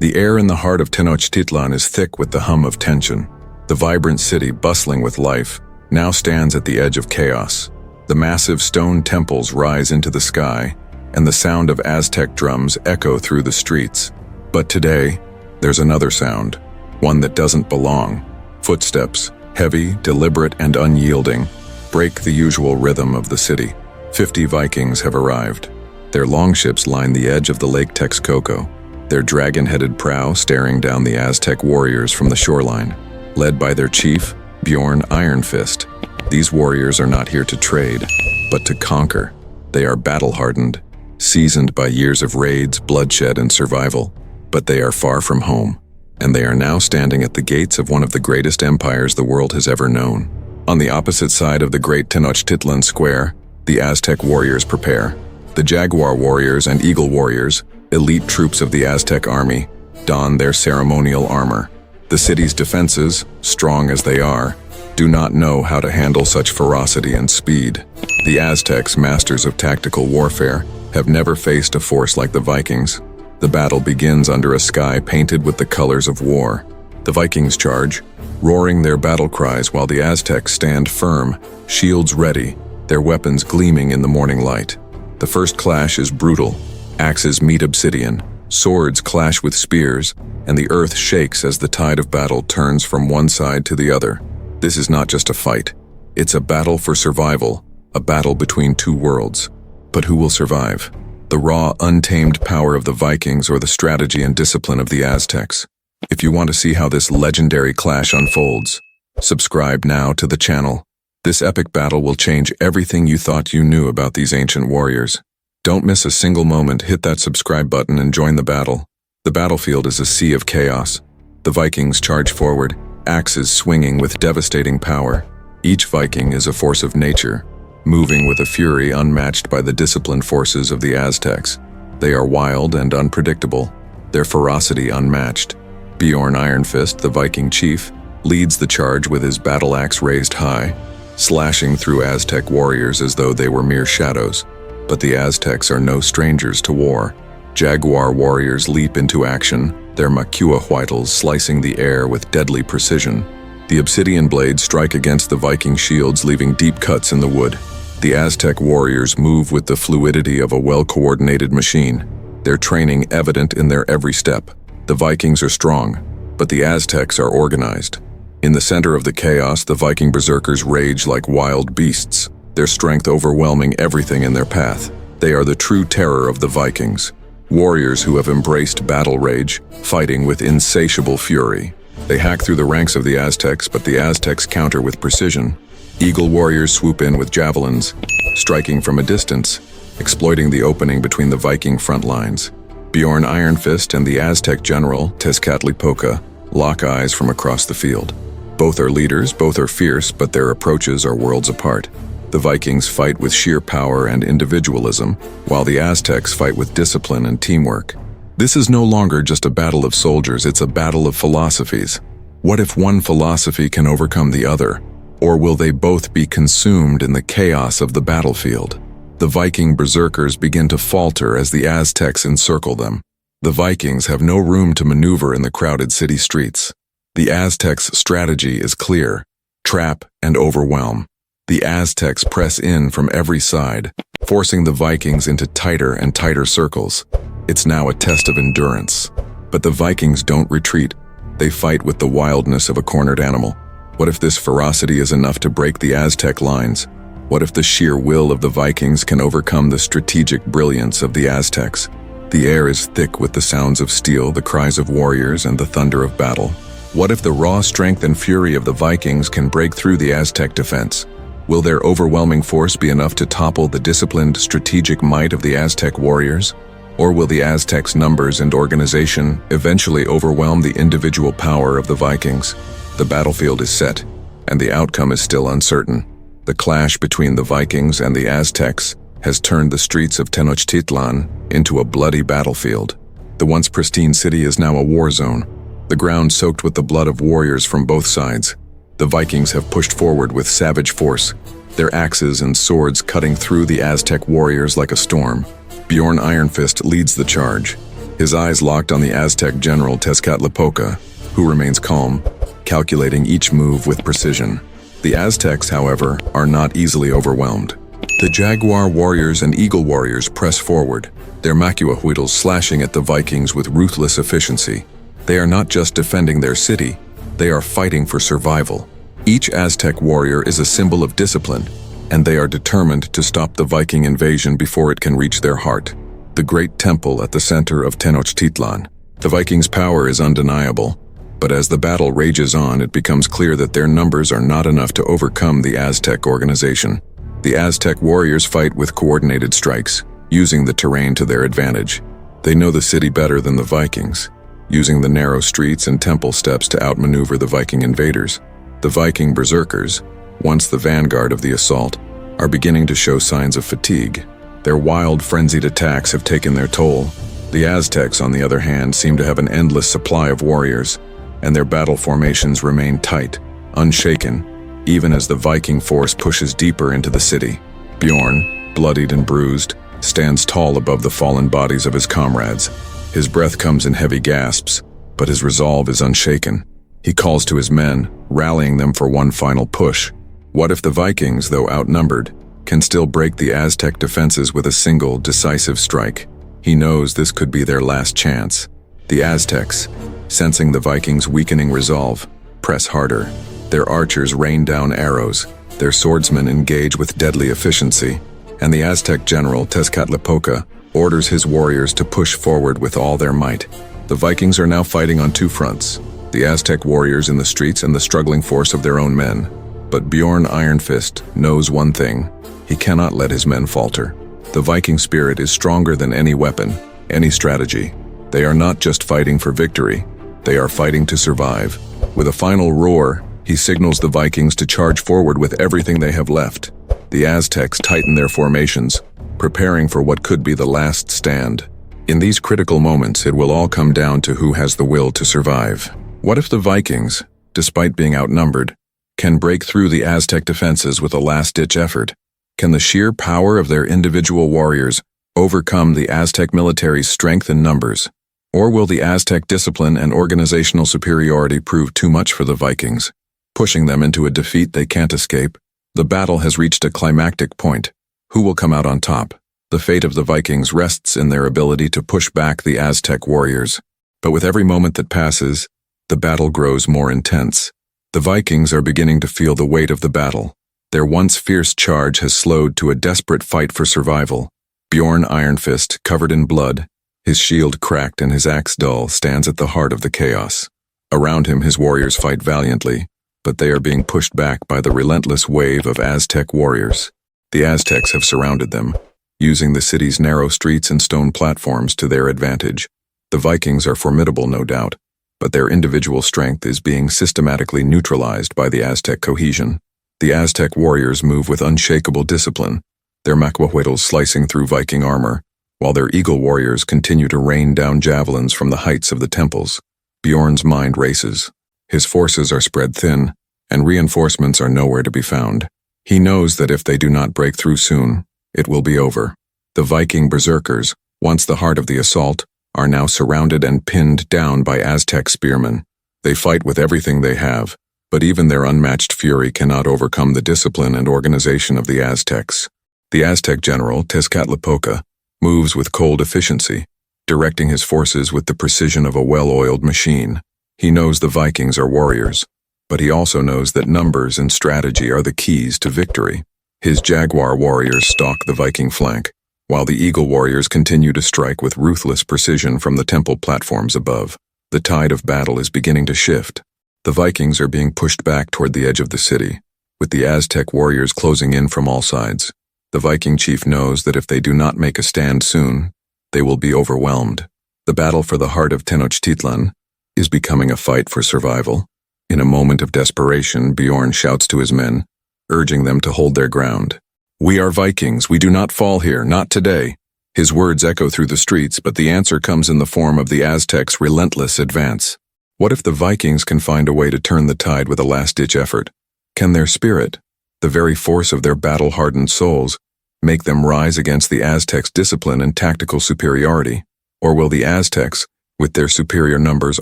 The air in the heart of Tenochtitlan is thick with the hum of tension. The vibrant city, bustling with life, now stands at the edge of chaos. The massive stone temples rise into the sky, and the sound of Aztec drums echo through the streets. But today, there's another sound, one that doesn't belong. Footsteps, heavy, deliberate, and unyielding, break the usual rhythm of the city. 50 Vikings have arrived. Their longships line the edge of the Lake Texcoco, their dragon-headed prow staring down the Aztec warriors from the shoreline. Led by their chief, Bjorn Iron Fist, these warriors are not here to trade, but to conquer. They are battle-hardened, seasoned by years of raids, bloodshed, and survival, but they are far from home, and they are now standing at the gates of one of the greatest empires the world has ever known. On the opposite side of the great Tenochtitlan Square, the Aztec warriors prepare. The Jaguar warriors and Eagle warriors, elite troops of the Aztec army, don their ceremonial armor. The city's defenses, strong as they are, do not know how to handle such ferocity and speed. The Aztecs, masters of tactical warfare, have never faced a force like the Vikings. The battle begins under a sky painted with the colors of war. The Vikings charge, roaring their battle cries while the Aztecs stand firm, shields ready, their weapons gleaming in the morning light. The first clash is brutal. Axes meet obsidian, swords clash with spears, and the earth shakes as the tide of battle turns from one side to the other. This is not just a fight. It's a battle for survival, a battle between two worlds. But who will survive? The raw, untamed power of the Vikings or the strategy and discipline of the Aztecs? If you want to see how this legendary clash unfolds, subscribe now to the channel. This epic battle will change everything you thought you knew about these ancient warriors. Don't miss a single moment. Hit that subscribe button and join the battle. The battlefield is a sea of chaos. The Vikings charge forward, axes swinging with devastating power. Each Viking is a force of nature, moving with a fury unmatched by the disciplined forces of the Aztecs. They are wild and unpredictable, their ferocity unmatched. Bjorn Iron Fist, the Viking chief, leads the charge with his battle axe raised high, slashing through Aztec warriors as though they were mere shadows. But the Aztecs are no strangers to war. Jaguar warriors leap into action, their macuahuitls slicing the air with deadly precision. The obsidian blades strike against the Viking shields, leaving deep cuts in the wood. The Aztec warriors move with the fluidity of a well-coordinated machine, their training evident in their every step. The Vikings are strong, but the Aztecs are organized. In the center of the chaos, the Viking berserkers rage like wild beasts, their strength overwhelming everything in their path. They are the true terror of the Vikings, warriors who have embraced battle rage, fighting with insatiable fury. They hack through the ranks of the Aztecs, but the Aztecs counter with precision. Eagle warriors swoop in with javelins, striking from a distance, exploiting the opening between the Viking front lines. Bjorn Iron Fist and the Aztec general, Tezcatlipoca, lock eyes from across the field. Both are leaders, both are fierce, but their approaches are worlds apart. The Vikings fight with sheer power and individualism, while the Aztecs fight with discipline and teamwork. This is no longer just a battle of soldiers, it's a battle of philosophies. What if one philosophy can overcome the other? Or will they both be consumed in the chaos of the battlefield? The Viking berserkers begin to falter as the Aztecs encircle them. The Vikings have no room to maneuver in the crowded city streets. The Aztecs' strategy is clear: trap and overwhelm. The Aztecs press in from every side, forcing the Vikings into tighter and tighter circles. It's now a test of endurance. But the Vikings don't retreat. They fight with the wildness of a cornered animal. What if this ferocity is enough to break the Aztec lines? What if the sheer will of the Vikings can overcome the strategic brilliance of the Aztecs? The air is thick with the sounds of steel, the cries of warriors, and the thunder of battle. What if the raw strength and fury of the Vikings can break through the Aztec defense? Will their overwhelming force be enough to topple the disciplined, strategic might of the Aztec warriors? Or will the Aztecs' numbers and organization eventually overwhelm the individual power of the Vikings? The battlefield is set, and the outcome is still uncertain. The clash between the Vikings and the Aztecs has turned the streets of Tenochtitlan into a bloody battlefield. The once pristine city is now a war zone, the ground soaked with the blood of warriors from both sides. The Vikings have pushed forward with savage force, their axes and swords cutting through the Aztec warriors like a storm. Bjorn Iron Fist leads the charge, his eyes locked on the Aztec general Tezcatlipoca, who remains calm, calculating each move with precision. The Aztecs, however, are not easily overwhelmed. The Jaguar warriors and Eagle warriors press forward, their macuahuitls slashing at the Vikings with ruthless efficiency. They are not just defending their city, they are fighting for survival. Each Aztec warrior is a symbol of discipline, and they are determined to stop the Viking invasion before it can reach their heart. The great temple at the center of Tenochtitlan. The Vikings' power is undeniable, but as the battle rages on, it becomes clear that their numbers are not enough to overcome the Aztec organization. The Aztec warriors fight with coordinated strikes, using the terrain to their advantage. They know the city better than the Vikings, using the narrow streets and temple steps to outmaneuver the Viking invaders. The Viking berserkers, once the vanguard of the assault, are beginning to show signs of fatigue. Their wild, frenzied attacks have taken their toll. The Aztecs, on the other hand, seem to have an endless supply of warriors, and their battle formations remain tight, unshaken, even as the Viking force pushes deeper into the city. Bjorn, bloodied and bruised, stands tall above the fallen bodies of his comrades. His breath comes in heavy gasps, but his resolve is unshaken. He calls to his men, rallying them for one final push. What if the Vikings, though outnumbered, can still break the Aztec defenses with a single, decisive strike? He knows this could be their last chance. The Aztecs, sensing the Vikings' weakening resolve, press harder. Their archers rain down arrows, their swordsmen engage with deadly efficiency, and the Aztec general Tezcatlipoca orders his warriors to push forward with all their might. The Vikings are now fighting on two fronts, the Aztec warriors in the streets and the struggling force of their own men. But Bjorn Ironfist knows one thing: he cannot let his men falter. The Viking spirit is stronger than any weapon, any strategy. They are not just fighting for victory, they are fighting to survive. With a final roar, he signals the Vikings to charge forward with everything they have left. The Aztecs tighten their formations, preparing for what could be the last stand. In these critical moments, it will all come down to who has the will to survive. What if the Vikings, despite being outnumbered, can break through the Aztec defenses with a last-ditch effort? Can the sheer power of their individual warriors overcome the Aztec military's strength in numbers? Or will the Aztec discipline and organizational superiority prove too much for the Vikings, pushing them into a defeat they can't escape? The battle has reached a climactic point. Who will come out on top? The fate of the Vikings rests in their ability to push back the Aztec warriors. But with every moment that passes, the battle grows more intense. The Vikings are beginning to feel the weight of the battle. Their once fierce charge has slowed to a desperate fight for survival. Bjorn Ironfist, covered in blood, his shield cracked and his axe dull, stands at the heart of the chaos. Around him, his warriors fight valiantly, but they are being pushed back by the relentless wave of Aztec warriors. The Aztecs have surrounded them, using the city's narrow streets and stone platforms to their advantage. The Vikings are formidable, no doubt, but their individual strength is being systematically neutralized by the Aztec cohesion. The Aztec warriors move with unshakable discipline, their macuahuitls slicing through Viking armor, while their eagle warriors continue to rain down javelins from the heights of the temples. Bjorn's mind races. His forces are spread thin, and reinforcements are nowhere to be found. He knows that if they do not break through soon, it will be over. The Viking berserkers, once the heart of the assault, are now surrounded and pinned down by Aztec spearmen. They fight with everything they have, but even their unmatched fury cannot overcome the discipline and organization of the Aztecs. The Aztec general, Tezcatlipoca, moves with cold efficiency, directing his forces with the precision of a well-oiled machine. He knows the Vikings are warriors, but he also knows that numbers and strategy are the keys to victory. His Jaguar warriors stalk the Viking flank, while the Eagle warriors continue to strike with ruthless precision from the temple platforms above. The tide of battle is beginning to shift. The Vikings are being pushed back toward the edge of the city, with the Aztec warriors closing in from all sides. The Viking chief knows that if they do not make a stand soon, they will be overwhelmed. The battle for the heart of Tenochtitlan is becoming a fight for survival. In a moment of desperation, Bjorn shouts to his men, urging them to hold their ground. "We are Vikings, we do not fall here, not today." His words echo through the streets, but the answer comes in the form of the Aztecs' relentless advance. What if the Vikings can find a way to turn the tide with a last-ditch effort? Can their spirit, the very force of their battle-hardened souls, make them rise against the Aztecs' discipline and tactical superiority? Or will the Aztecs, with their superior numbers,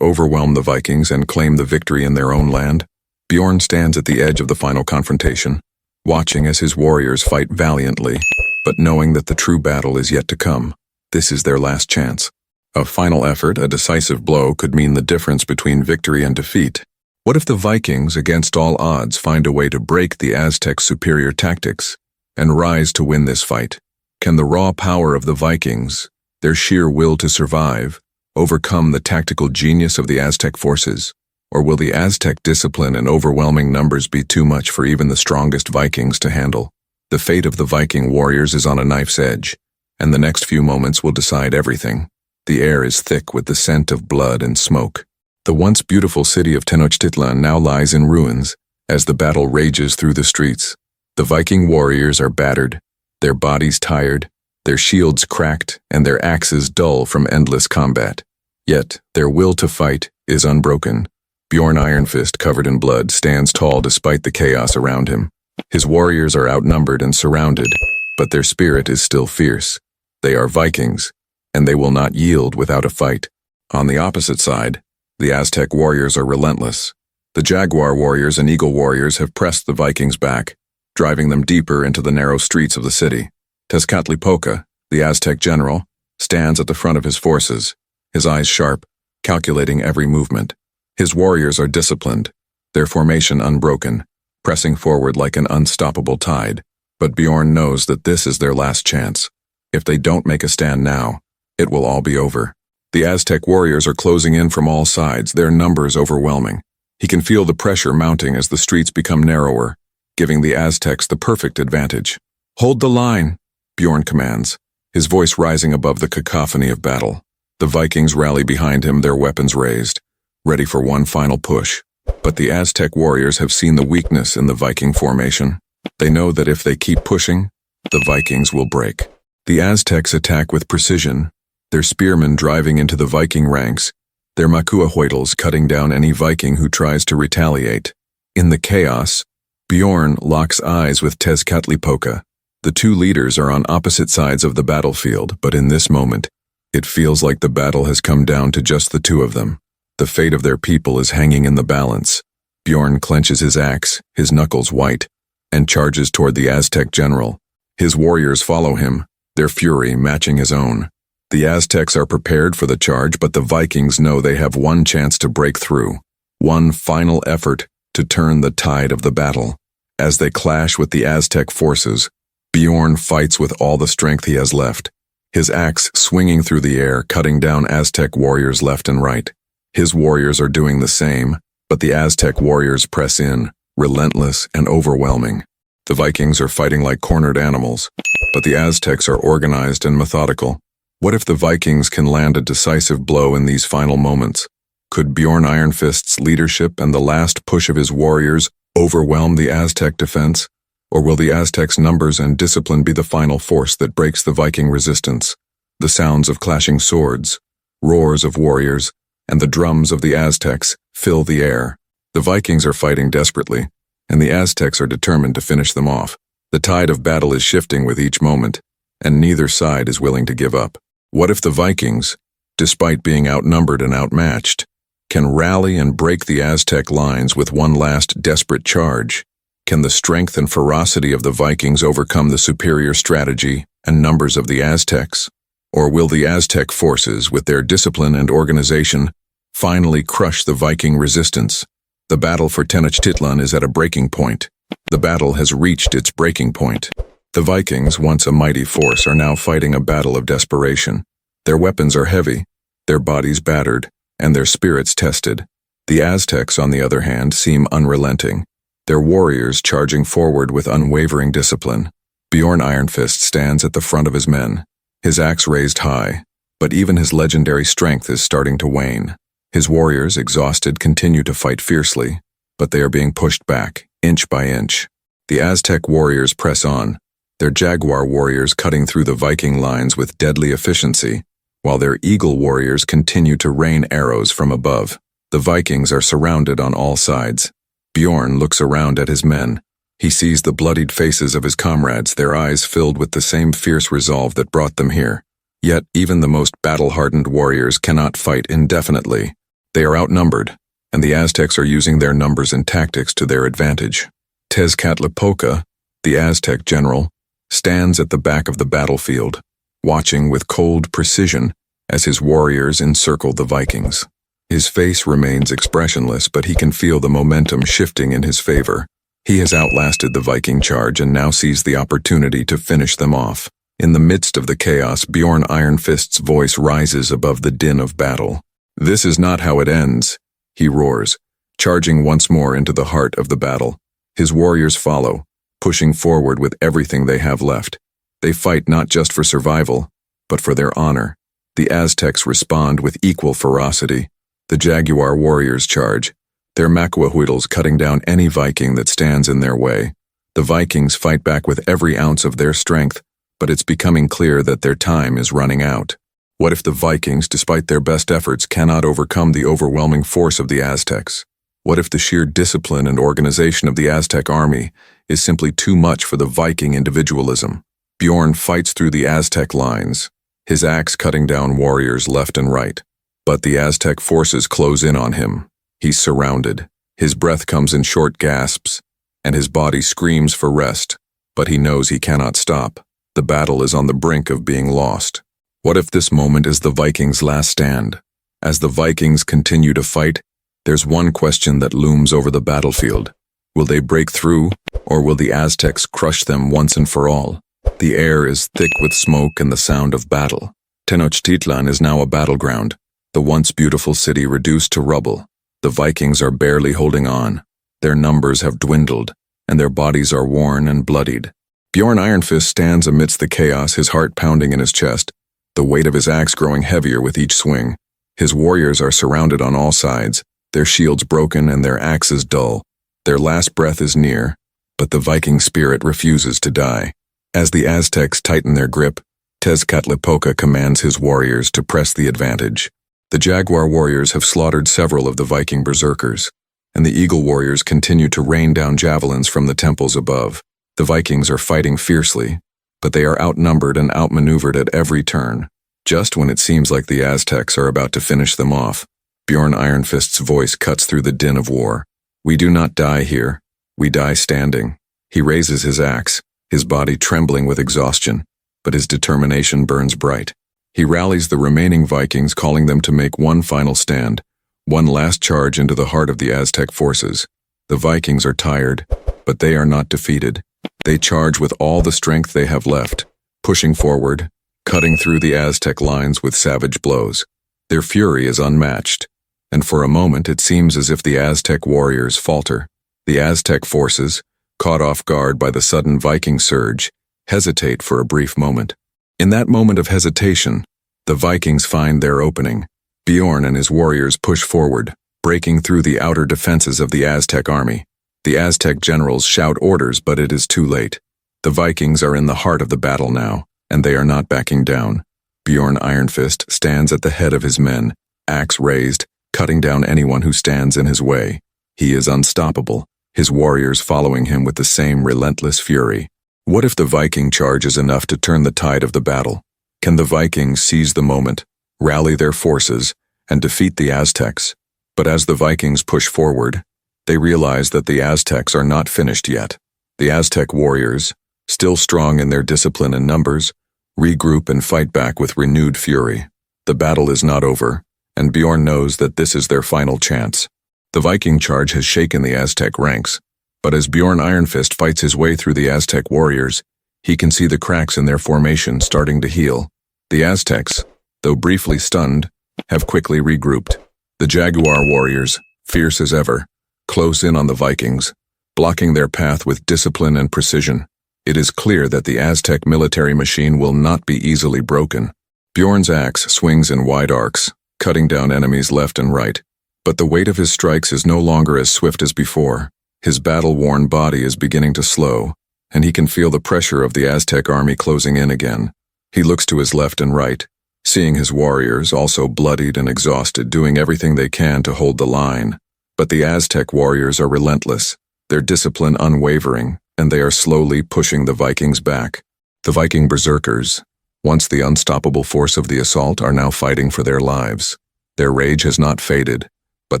overwhelm the Vikings and claim the victory in their own land? Bjorn stands at the edge of the final confrontation, watching as his warriors fight valiantly, but knowing that the true battle is yet to come. This is their last chance. A final effort, a decisive blow, could mean the difference between victory and defeat. What if the Vikings, against all odds, find a way to break the Aztecs' superior tactics and rise to win this fight? Can the raw power of the Vikings, their sheer will to survive, overcome the tactical genius of the Aztec forces? Or will the Aztec discipline and overwhelming numbers be too much for even the strongest Vikings to handle? The fate of the Viking warriors is on a knife's edge, and the next few moments will decide everything. The air is thick with the scent of blood and smoke. The once beautiful city of Tenochtitlan now lies in ruins as the battle rages through the streets. The Viking warriors are battered, their bodies tired, their shields cracked, and their axes dull from endless combat. Yet, their will to fight is unbroken. Bjorn Ironfist, covered in blood, stands tall despite the chaos around him. His warriors are outnumbered and surrounded, but their spirit is still fierce. They are Vikings, and they will not yield without a fight. On the opposite side, the Aztec warriors are relentless. The Jaguar warriors and Eagle warriors have pressed the Vikings back, driving them deeper into the narrow streets of the city. Tezcatlipoca, the Aztec general, stands at the front of his forces, his eyes sharp, calculating every movement. His warriors are disciplined, their formation unbroken, pressing forward like an unstoppable tide. But Bjorn knows that this is their last chance. If they don't make a stand now, it will all be over. The Aztec warriors are closing in from all sides, their numbers overwhelming. He can feel the pressure mounting as the streets become narrower, giving the Aztecs the perfect advantage. "Hold the line," Bjorn commands, his voice rising above the cacophony of battle. The Vikings rally behind him, their weapons raised, ready for one final push. But the Aztec warriors have seen the weakness in the Viking formation. They know that if they keep pushing, the Vikings will break. The Aztecs attack with precision, their spearmen driving into the Viking ranks, their makuahuitls cutting down any Viking who tries to retaliate. In the chaos, Bjorn locks eyes with Tezcatlipoca. The two leaders are on opposite sides of the battlefield, but in this moment, it feels like the battle has come down to just the two of them. The fate of their people is hanging in the balance. Bjorn clenches his axe, his knuckles white, and charges toward the Aztec general. His warriors follow him, their fury matching his own. The Aztecs are prepared for the charge, but the Vikings know they have one chance to break through, one final effort to turn the tide of the battle. As they clash with the Aztec forces, Bjorn fights with all the strength he has left, his axe swinging through the air, cutting down Aztec warriors left and right. His warriors are doing the same, but the Aztec warriors press in, relentless and overwhelming. The Vikings are fighting like cornered animals, but the Aztecs are organized and methodical. What if the Vikings can land a decisive blow in these final moments? Could Bjorn Ironfist's leadership and the last push of his warriors overwhelm the Aztec defense? Or will the Aztecs' numbers and discipline be the final force that breaks the Viking resistance? The sounds of clashing swords, roars of warriors, and the drums of the Aztecs fill the air. The Vikings are fighting desperately, and the Aztecs are determined to finish them off. The tide of battle is shifting with each moment, and neither side is willing to give up. What if the Vikings, despite being outnumbered and outmatched, can rally and break the Aztec lines with one last desperate charge? Can the strength and ferocity of the Vikings overcome the superior strategy and numbers of the Aztecs? Or will the Aztec forces, with their discipline and organization, finally crush the Viking resistance? The battle for Tenochtitlan is at a breaking point. The battle has reached its breaking point. The Vikings, once a mighty force, are now fighting a battle of desperation. Their weapons are heavy, their bodies battered, and their spirits tested. The Aztecs, on the other hand, seem unrelenting, their warriors charging forward with unwavering discipline. Bjorn Ironfist stands at the front of his men, his axe raised high, but even his legendary strength is starting to wane. His warriors, exhausted, continue to fight fiercely, but they are being pushed back, inch by inch. The Aztec warriors press on, their Jaguar warriors cutting through the Viking lines with deadly efficiency, while their Eagle warriors continue to rain arrows from above. The Vikings are surrounded on all sides. Bjorn looks around at his men. He sees the bloodied faces of his comrades, their eyes filled with the same fierce resolve that brought them here. Yet even the most battle-hardened warriors cannot fight indefinitely. They are outnumbered, and the Aztecs are using their numbers and tactics to their advantage. Tezcatlipoca, the Aztec general, stands at the back of the battlefield, watching with cold precision as his warriors encircle the Vikings. His face remains expressionless, but he can feel the momentum shifting in his favor. He has outlasted the Viking charge and now sees the opportunity to finish them off. In the midst of the chaos, Bjorn Ironfist's voice rises above the din of battle. "This is not how it ends," he roars, charging once more into the heart of the battle. His warriors follow, pushing forward with everything they have left. They fight not just for survival, but for their honor. The Aztecs respond with equal ferocity. The Jaguar warriors charge, their macuahuitls cutting down any Viking that stands in their way. The Vikings fight back with every ounce of their strength, but it's becoming clear that their time is running out. What if the Vikings, despite their best efforts, cannot overcome the overwhelming force of the Aztecs? What if the sheer discipline and organization of the Aztec army is simply too much for the Viking individualism? Bjorn fights through the Aztec lines, his axe cutting down warriors left and right. But the Aztec forces close in on him. He's surrounded. His breath comes in short gasps, and his body screams for rest, but he knows he cannot stop. The battle is on the brink of being lost. What if this moment is the Vikings' last stand? As the Vikings continue to fight, there's one question that looms over the battlefield. Will they break through, or will the Aztecs crush them once and for all? The air is thick with smoke and the sound of battle. Tenochtitlan is now a battleground, the once beautiful city reduced to rubble. The Vikings are barely holding on. Their numbers have dwindled, and their bodies are worn and bloodied. Bjorn Ironfist stands amidst the chaos, his heart pounding in his chest, the weight of his axe growing heavier with each swing. His warriors are surrounded on all sides, their shields broken and their axes dull. Their last breath is near, but the Viking spirit refuses to die. As the Aztecs tighten their grip, Tezcatlipoca commands his warriors to press the advantage. The Jaguar warriors have slaughtered several of the Viking berserkers, and the Eagle warriors continue to rain down javelins from the temples above. The Vikings are fighting fiercely, but they are outnumbered and outmaneuvered at every turn. Just when it seems like the Aztecs are about to finish them off, Bjorn Ironfist's voice cuts through the din of war. "We do not die here. We die standing." He raises his axe, his body trembling with exhaustion, but his determination burns bright. He rallies the remaining Vikings, calling them to make one final stand, one last charge into the heart of the Aztec forces. The Vikings are tired, but they are not defeated. They charge with all the strength they have left, pushing forward, cutting through the Aztec lines with savage blows. Their fury is unmatched, and for a moment it seems as if the Aztec warriors falter. The Aztec forces, caught off guard by the sudden Viking surge, hesitate for a brief moment. In that moment of hesitation, the Vikings find their opening. Bjorn and his warriors push forward, breaking through the outer defenses of the Aztec army. The Aztec generals shout orders, but it is too late. The Vikings are in the heart of the battle now, and they are not backing down. Bjorn Ironfist stands at the head of his men, axe raised, cutting down anyone who stands in his way. He is unstoppable, his warriors following him with the same relentless fury. What if the Viking charge is enough to turn the tide of the battle? Can the Vikings seize the moment, rally their forces, and defeat the Aztecs? But as the Vikings push forward, they realize that the Aztecs are not finished yet. The Aztec warriors, still strong in their discipline and numbers, regroup and fight back with renewed fury. The battle is not over, and Bjorn knows that this is their final chance. The Viking charge has shaken the Aztec ranks, but as Bjorn Ironfist fights his way through the Aztec warriors, he can see the cracks in their formation starting to heal. The Aztecs, though briefly stunned, have quickly regrouped. The Jaguar warriors, fierce as ever, close in on the Vikings, blocking their path with discipline and precision. It is clear that the Aztec military machine will not be easily broken. Bjorn's axe swings in wide arcs, cutting down enemies left and right, but the weight of his strikes is no longer as swift as before. His battle-worn body is beginning to slow, and he can feel the pressure of the Aztec army closing in again. He looks to his left and right, seeing his warriors, also bloodied and exhausted, doing everything they can to hold the line. But the Aztec warriors are relentless, their discipline unwavering, and they are slowly pushing the Vikings back. The Viking berserkers, Once the unstoppable force of the assault are now fighting for their lives. Their rage has not faded, but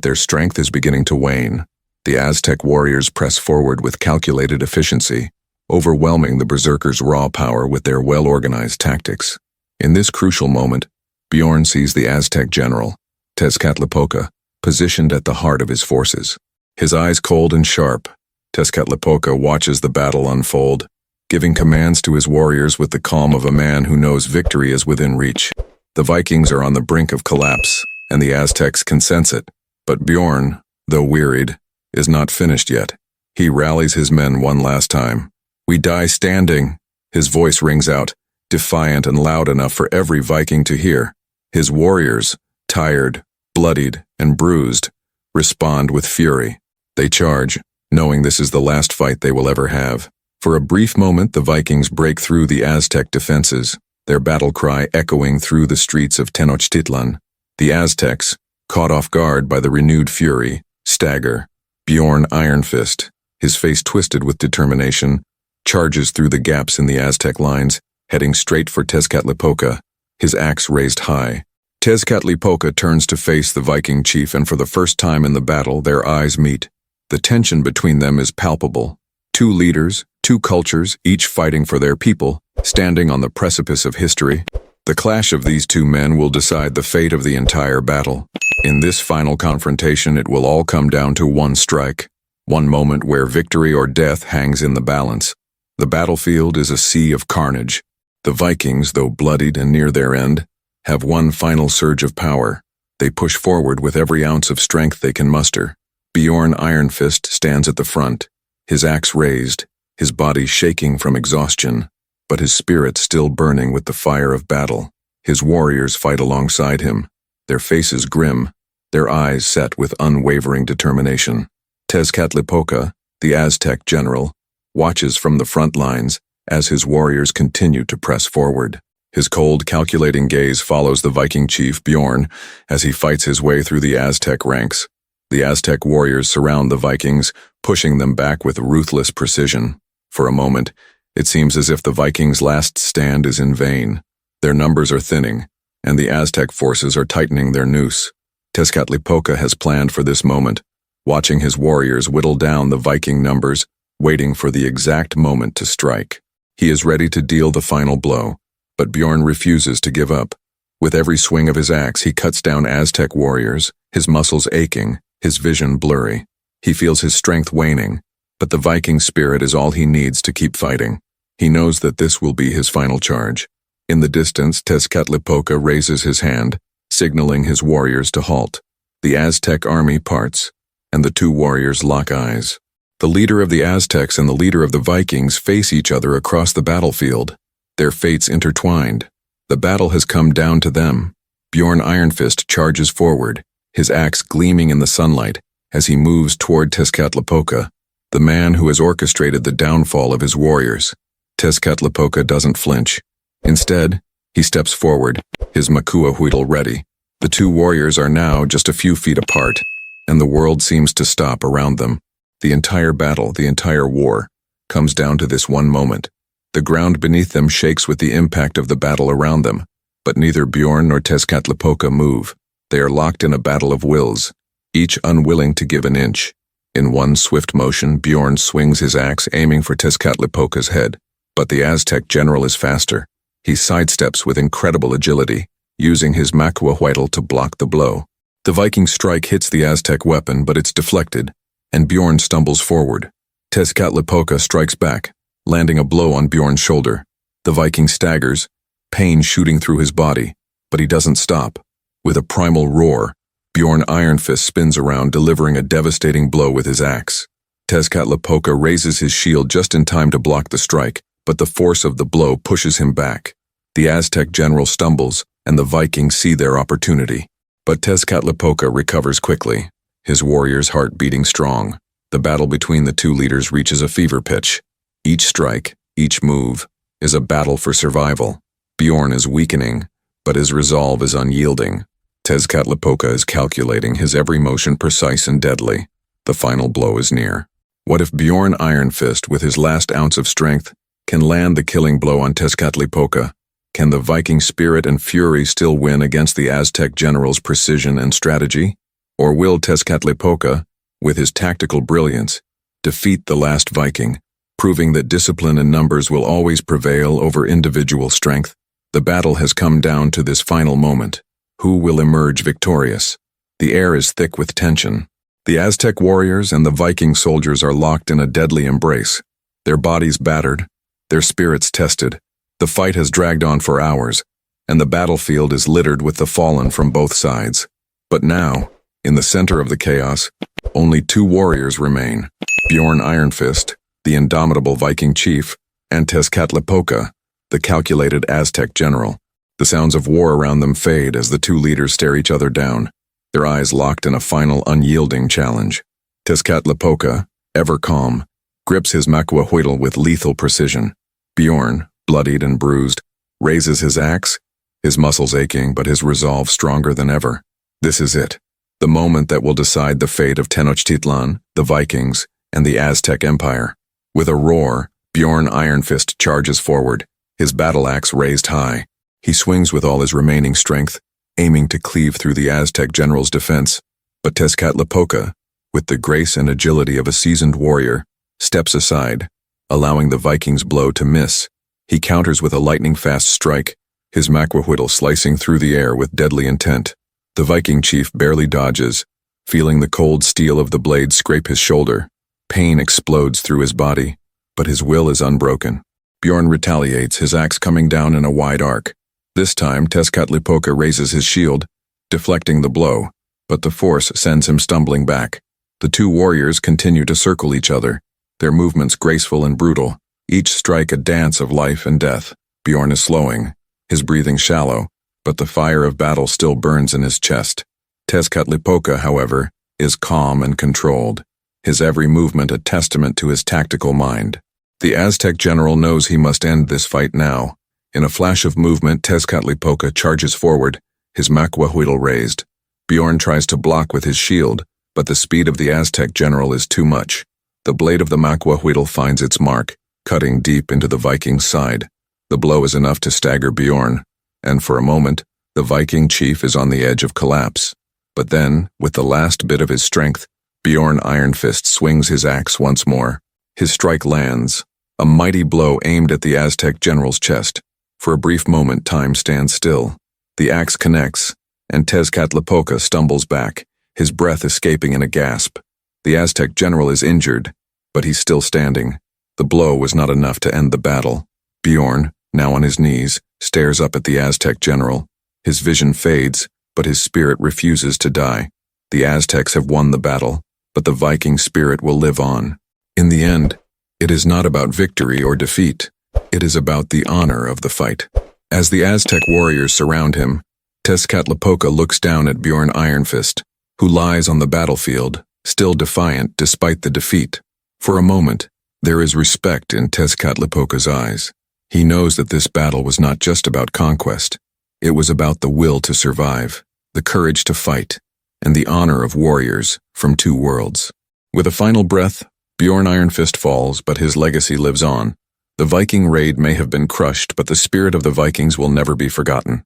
their strength is beginning to wane. The Aztec warriors press forward with calculated efficiency, overwhelming the berserkers' raw power with their well-organized tactics. In this crucial moment, Bjorn sees the Aztec general, Tezcatlipoca, positioned at the heart of his forces. His eyes cold and sharp, Tezcatlipoca watches the battle unfold, giving commands to his warriors with the calm of a man who knows victory is within reach. The Vikings are on the brink of collapse, and the Aztecs can sense it. But Bjorn, though wearied, is not finished yet. He rallies his men one last time. "We die standing," his voice rings out, defiant and loud enough for every Viking to hear. His warriors, tired, bloodied, and bruised, respond with fury. They charge, knowing this is the last fight they will ever have. For a brief moment, the Vikings break through the Aztec defenses, their battle cry echoing through the streets of Tenochtitlan. The Aztecs, caught off guard by the renewed fury, stagger. Bjorn Iron Fist, his face twisted with determination, charges through the gaps in the Aztec lines, heading straight for Tezcatlipoca, his axe raised high. Tezcatlipoca turns to face the Viking chief, and for the first time in the battle, their eyes meet. The tension between them is palpable. Two leaders, two cultures, each fighting for their people, standing on the precipice of history. The clash of these two men will decide the fate of the entire battle. In this final confrontation, it will all come down to one strike, one moment where victory or death hangs in the balance. The battlefield is a sea of carnage. The Vikings, though bloodied and near their end, have one final surge of power. They push forward with every ounce of strength they can muster. Bjorn Iron Fist stands at the front, his axe raised, his body shaking from exhaustion, but his spirit still burning with the fire of battle. His warriors fight alongside him, their faces grim, their eyes set with unwavering determination. Tezcatlipoca, the Aztec general, watches from the front lines as his warriors continue to press forward. His cold, calculating gaze follows the Viking chief Bjorn as he fights his way through the Aztec ranks. The Aztec warriors surround the Vikings, pushing them back with ruthless precision. For a moment, it seems as if the Vikings' last stand is in vain. Their numbers are thinning, and the Aztec forces are tightening their noose. Tezcatlipoca has planned for this moment, watching his warriors whittle down the Viking numbers, waiting for the exact moment to strike. He is ready to deal the final blow, but Bjorn refuses to give up. With every swing of his axe, he cuts down Aztec warriors, his muscles aching, his vision blurry. He feels his strength waning, but the Viking spirit is all he needs to keep fighting. He knows that this will be his final charge. In the distance, Tezcatlipoca raises his hand, signaling his warriors to halt. The Aztec army parts, and the two warriors lock eyes. The leader of the Aztecs and the leader of the Vikings face each other across the battlefield, their fates intertwined. The battle has come down to them. Bjorn Iron Fist charges forward, his axe gleaming in the sunlight as he moves toward Tezcatlipoca, the man who has orchestrated the downfall of his warriors. Tezcatlipoca doesn't flinch. Instead, he steps forward, his makuahuitl ready. The two warriors are now just a few feet apart, and the world seems to stop around them. The entire battle, the entire war, comes down to this one moment. The ground beneath them shakes with the impact of the battle around them, but neither Bjorn nor Tezcatlipoca move. They are locked in a battle of wills, each unwilling to give an inch. In one swift motion, Bjorn swings his axe, aiming for Tezcatlipoca's head. But the Aztec general is faster. He sidesteps with incredible agility, using his makuahuitl to block the blow. The Viking strike hits the Aztec weapon, but it's deflected, and Bjorn stumbles forward. Tezcatlipoca strikes back, landing a blow on Bjorn's shoulder. The Viking staggers, pain shooting through his body, but he doesn't stop. With a primal roar, Bjorn Iron Fist spins around, delivering a devastating blow with his axe. Tezcatlipoca raises his shield just in time to block the strike, but the force of the blow pushes him back. The Aztec general stumbles, and the Vikings see their opportunity. But Tezcatlipoca recovers quickly, his warrior's heart beating strong. The battle between the two leaders reaches a fever pitch. Each strike, each move, is a battle for survival. Bjorn is weakening, but his resolve is unyielding. Tezcatlipoca is calculating, his every motion precise and deadly. The final blow is near. What if Bjorn Iron Fist, with his last ounce of strength, can land the killing blow on Tezcatlipoca? Can the Viking spirit and fury still win against the Aztec general's precision and strategy? Or will Tezcatlipoca, with his tactical brilliance, defeat the last Viking, proving that discipline and numbers will always prevail over individual strength? The battle has come down to this final moment. Who will emerge victorious? The air is thick with tension. The Aztec warriors and the Viking soldiers are locked in a deadly embrace, their bodies battered, their spirits tested. The fight has dragged on for hours, and the battlefield is littered with the fallen from both sides. But now, in the center of the chaos, only two warriors remain: Bjorn Ironfist, the indomitable Viking chief, and Tezcatlipoca, the calculated Aztec general. The sounds of war around them fade as the two leaders stare each other down, their eyes locked in a final unyielding challenge. Tezcatlipoca, ever calm, grips his macuahuitl with lethal precision. Bjorn, bloodied and bruised, raises his axe, his muscles aching but his resolve stronger than ever. This is it, the moment that will decide the fate of Tenochtitlan, the Vikings, and the Aztec Empire. With a roar, Bjorn Ironfist charges forward, his battle axe raised high. He swings with all his remaining strength, aiming to cleave through the Aztec general's defense. But Tezcatlipoca, with the grace and agility of a seasoned warrior, steps aside, allowing the Viking's blow to miss. He counters with a lightning-fast strike, his macuahuitl slicing through the air with deadly intent. The Viking chief barely dodges, feeling the cold steel of the blade scrape his shoulder. Pain explodes through his body, but his will is unbroken. Bjorn retaliates, his axe coming down in a wide arc. This time, Tezcatlipoca raises his shield, deflecting the blow, but the force sends him stumbling back. The two warriors continue to circle each other, their movements graceful and brutal, each strike a dance of life and death. Bjorn is slowing, his breathing shallow, but the fire of battle still burns in his chest. Tezcatlipoca, however, is calm and controlled, his every movement a testament to his tactical mind. The Aztec general knows he must end this fight now. In a flash of movement, Tezcatlipoca charges forward, his macuahuitl raised. Bjorn tries to block with his shield, but the speed of the Aztec general is too much. The blade of the macuahuitl finds its mark, cutting deep into the Viking's side. The blow is enough to stagger Bjorn, and for a moment, the Viking chief is on the edge of collapse. But then, with the last bit of his strength, Bjorn Ironfist swings his axe once more. His strike lands, a mighty blow aimed at the Aztec general's chest. For a brief moment, time stands still. The axe connects, and Tezcatlipoca stumbles back, his breath escaping in a gasp. The Aztec general is injured, but he's still standing. The blow was not enough to end the battle. Bjorn, now on his knees, stares up at the Aztec general. His vision fades, but his spirit refuses to die. The Aztecs have won the battle, but the Viking spirit will live on. In the end, it is not about victory or defeat. It is about the honor of the fight. As the Aztec warriors surround him, Tezcatlipoca looks down at Bjorn Ironfist, who lies on the battlefield, still defiant despite the defeat. For a moment, there is respect in Tezcatlipoca's eyes. He knows that this battle was not just about conquest. It was about the will to survive, the courage to fight, and the honor of warriors from two worlds. With a final breath, Bjorn Ironfist falls, but his legacy lives on. The Viking raid may have been crushed, but the spirit of the Vikings will never be forgotten.